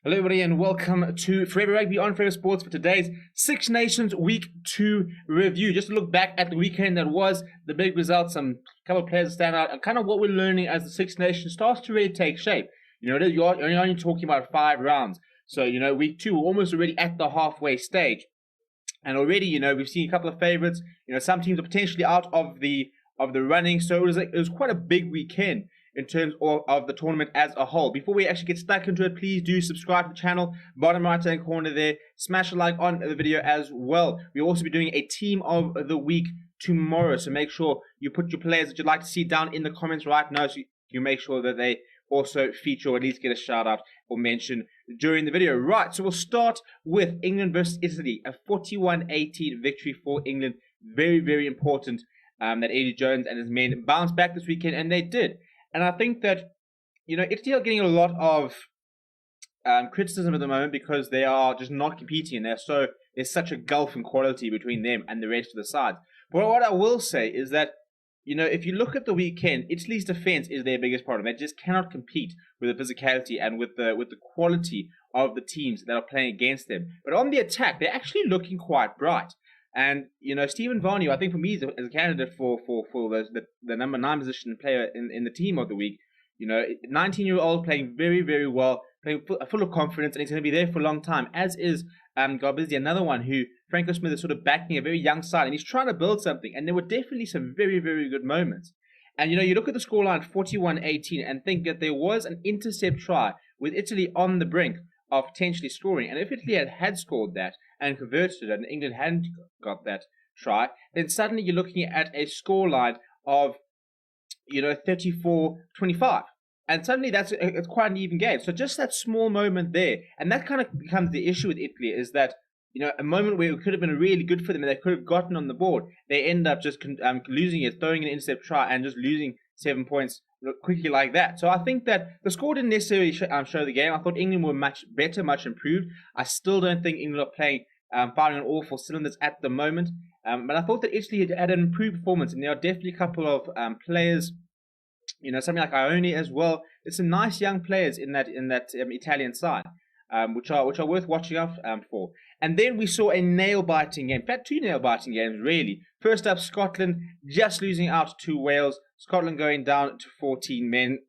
Hello, everybody, and welcome to Forever Rugby on Forever Sports for today's Six Nations Week 2 review. Just to look back at the weekend that was, the big results, some couple of players stand out, and kind of what we're learning as the Six Nations starts to really take shape. You're only talking about 5 rounds. So, week 2, we're almost already at the halfway stage. And already, we've seen a couple of favorites. Some teams are potentially out of the running. So it was quite a big weekend in terms of the tournament as a whole. Before we actually get stuck into it, please do subscribe to the channel. Bottom right hand corner there. Smash a like on the video as well. We'll also be doing a team of the week tomorrow. So make sure you put your players that you'd like to see down in the comments right now, so you make sure that they also feature or at least get a shout out or mention during the video. Right, so we'll start with England versus Italy. A 41-18 victory for England. Very, very important that Eddie Jones and his men bounced back this weekend, and they did. And I think that, Italy are getting a lot of criticism at the moment because they are just not competing. There's such a gulf in quality between them and the rest of the sides. But what I will say is that, if you look at the weekend, Italy's defense is their biggest problem. They just cannot compete with the physicality and with the quality of the teams that are playing against them. But on the attack, they're actually looking quite bright. And, Stephen Varney, I think for me, as a candidate for the number 9 position player in the team of the week, 19-year-old playing very, very well, playing full of confidence, and he's going to be there for a long time, as is Garbizzi, another one who Franco Smith is sort of backing a very young side, and he's trying to build something, and there were definitely some very, very good moments. And, you look at the scoreline 41-18 and think that there was an intercept try with Italy on the brink of potentially scoring, and if Italy had scored that and converted it and England hadn't got that try, then suddenly you're looking at a scoreline of 34-25, and suddenly it's quite an even game. So just that small moment there, and that kind of becomes the issue with Italy, is that a moment where it could have been really good for them and they could have gotten on the board, they end up just losing it, throwing an intercept try and just losing 7 points quickly like that. So I think that the score didn't necessarily show the game. I thought England were much better, much improved. I still don't think England are playing firing on all 4 cylinders at the moment. But I thought that Italy had an improved performance, and there are definitely a couple of players, something like Ione as well. There's some nice young players in that Italian side, which are worth watching out for. And then we saw a nail-biting game. In fact, 2 nail-biting games, really. First up, Scotland just losing out to Wales. Scotland going down to 14 men.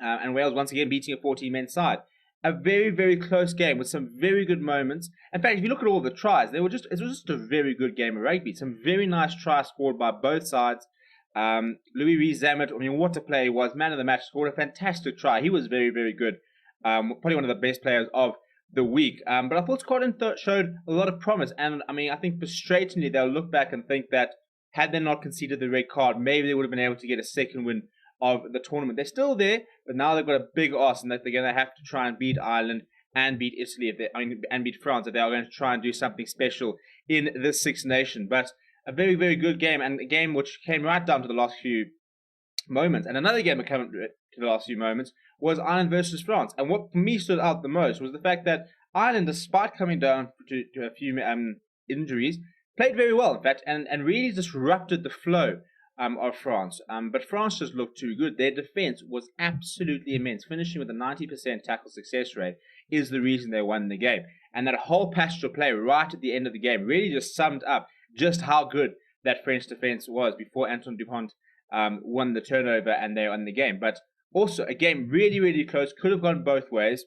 And Wales once again beating a 14-men side. A very, very close game with some very good moments. In fact, if you look at all the tries, it was just a very good game of rugby. Some very nice tries scored by both sides. Louis Rees-Zammit, what a player he was. Man of the match, scored a fantastic try. He was very, very good. Probably one of the best players of the week. But I thought Scotland showed a lot of promise. And, I think frustratingly, they'll look back and think that had they not conceded the red card, maybe they would have been able to get a second win of the tournament. They're still there, but now they've got a big ask, and that they're going to have to try and beat Ireland and beat Italy and beat France if they are going to try and do something special in this Six Nation. But a very, very good game, and a game which came right down to the last few moments. And another game that came to the last few moments was Ireland versus France. And what for me stood out the most was the fact that Ireland, despite coming down to a few injuries, played very well, in fact, and really disrupted the flow of France. But France just looked too good. Their defense was absolutely immense. Finishing with a 90% tackle success rate is the reason they won the game. And that whole passage of play right at the end of the game really just summed up just how good that French defense was before Antoine Dupont won the turnover and they won the game. But also a game really, really close. Could have gone both ways.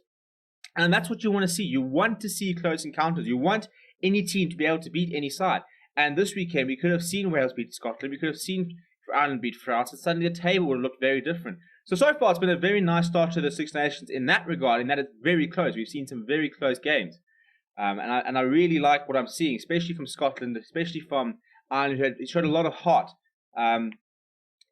And that's what you want to see. You want to see close encounters. You want any team to be able to beat any side. And this weekend, we could have seen Wales beat Scotland. We could have seen Ireland beat France. And suddenly the table would have looked very different. So far, it's been a very nice start to the Six Nations in that regard, in that it's very close. We've seen some very close games. And I really like what I'm seeing, especially from Scotland, especially from Ireland, who showed a lot of heart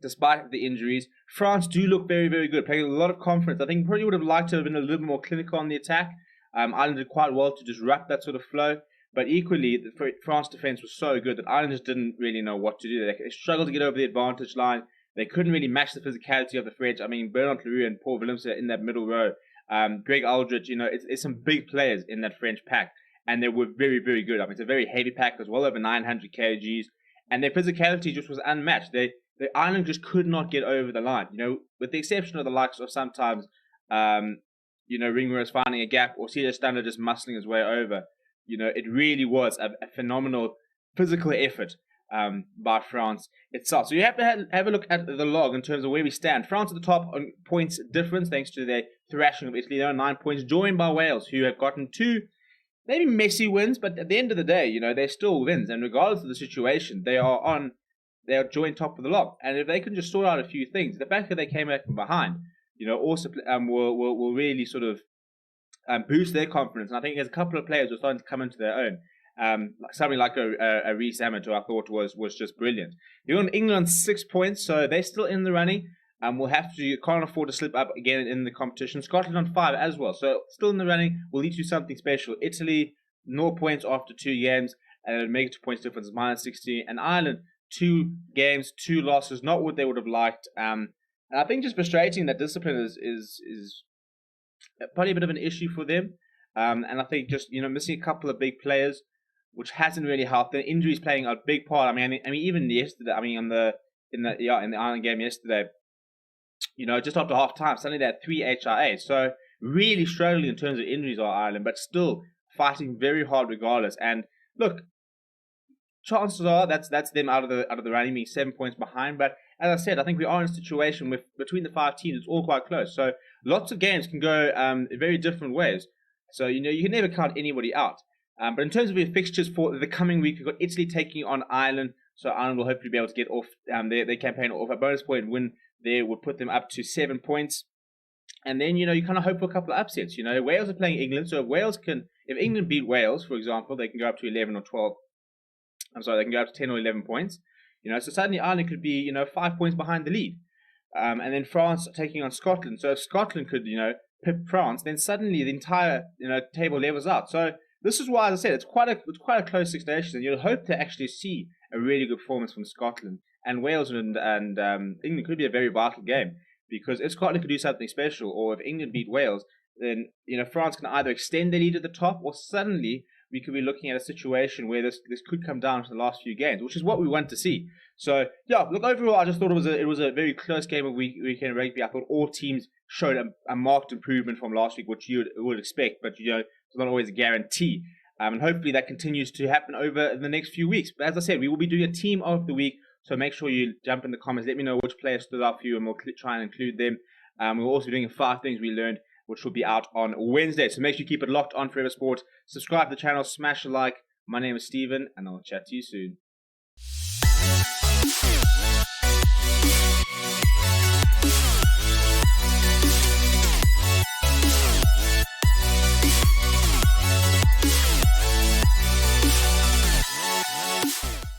despite the injuries. France do look very, very good, playing a lot of confidence. I think probably would have liked to have been a little bit more clinical on the attack. Ireland did quite well to disrupt that sort of flow. But equally, the France defense was so good that Ireland just didn't really know what to do. They struggled to get over the advantage line. They couldn't really match the physicality of the French. Bernard Leroux and Paul Willemse in that middle row. Greg Aldrich, it's some big players in that French pack. And they were very, very good. It's a very heavy pack. It was well over 900 kgs. And their physicality just was unmatched. The Ireland just could not get over the line. With the exception of the likes of sometimes Ringler finding a gap or CJ Stander just muscling his way over. It really was a phenomenal physical effort by France itself. So you have to have a look at the log in terms of where we stand. France at the top on points difference thanks to their thrashing of Italy. They're on 9 points, joined by Wales, who have gotten 2 maybe messy wins, but at the end of the day, they're still wins. And regardless of the situation, they are joint top of the log. And if they can just sort out a few things, the fact that they came back from behind, also will really sort of boost their confidence. And I think there's a couple of players who are starting to come into their own. Something like a Reece Hammond, who I thought was just brilliant. You're on England 6 points, so they're still in the running. Can't afford to slip up again in the competition. Scotland on 5 as well, so still in the running. Will lead to something special. Italy, 0 points after 2 games, and make it 2 points difference, -16. And Ireland, 2 games, 2 losses, not what they would have liked. And I think just frustrating that discipline is probably a bit of an issue for them. And I think just missing a couple of big players, which hasn't really helped. The injuries playing a big part. I mean, even yesterday. I mean, in the Ireland game yesterday. Just after half time, suddenly they had 3 HIAs. So really struggling in terms of injuries are Ireland, but still fighting very hard regardless. And look, chances are that's them out of the running, being 7 points behind. But as I said, I think we are in a situation with between the 5 teams, it's all quite close. So lots of games can go very different ways. So you can never count anybody out. But in terms of your fixtures for the coming week, we've got Italy taking on Ireland. So Ireland will hopefully be able to get off their campaign off a bonus point win. There would put them up to 7 points. And then, you kind of hope for a couple of upsets. Wales are playing England. So if England beat Wales, for example, they can go up to 11 or 12. They can go up to 10 or 11 points. So suddenly Ireland could be, 5 points behind the lead. And then France taking on Scotland. So if Scotland could, pip France, then suddenly the entire, table levels out. So this is why, as I said, it's quite a close 6 nations. And you'll hope to actually see a really good performance from Scotland. And Wales and England could be a very vital game, because if Scotland could do something special, or if England beat Wales, then France can either extend their lead at the top, or suddenly we could be looking at a situation where this could come down to the last few games, which is what we want to see. So yeah, look, overall, I just thought it was a very close game of weekend rugby. I thought all teams showed a marked improvement from last week, which you would expect, but it's not always a guarantee. And hopefully that continues to happen over the next few weeks. But as I said, we will be doing a team of the week. So make sure you jump in the comments. Let me know which players stood out for you, and we'll try and include them. We'll also be doing 5 things we learned, which will be out on Wednesday. So make sure you keep it locked on Forever Sport. Subscribe to the channel, smash a like. My name is Steven, and I'll chat to you soon.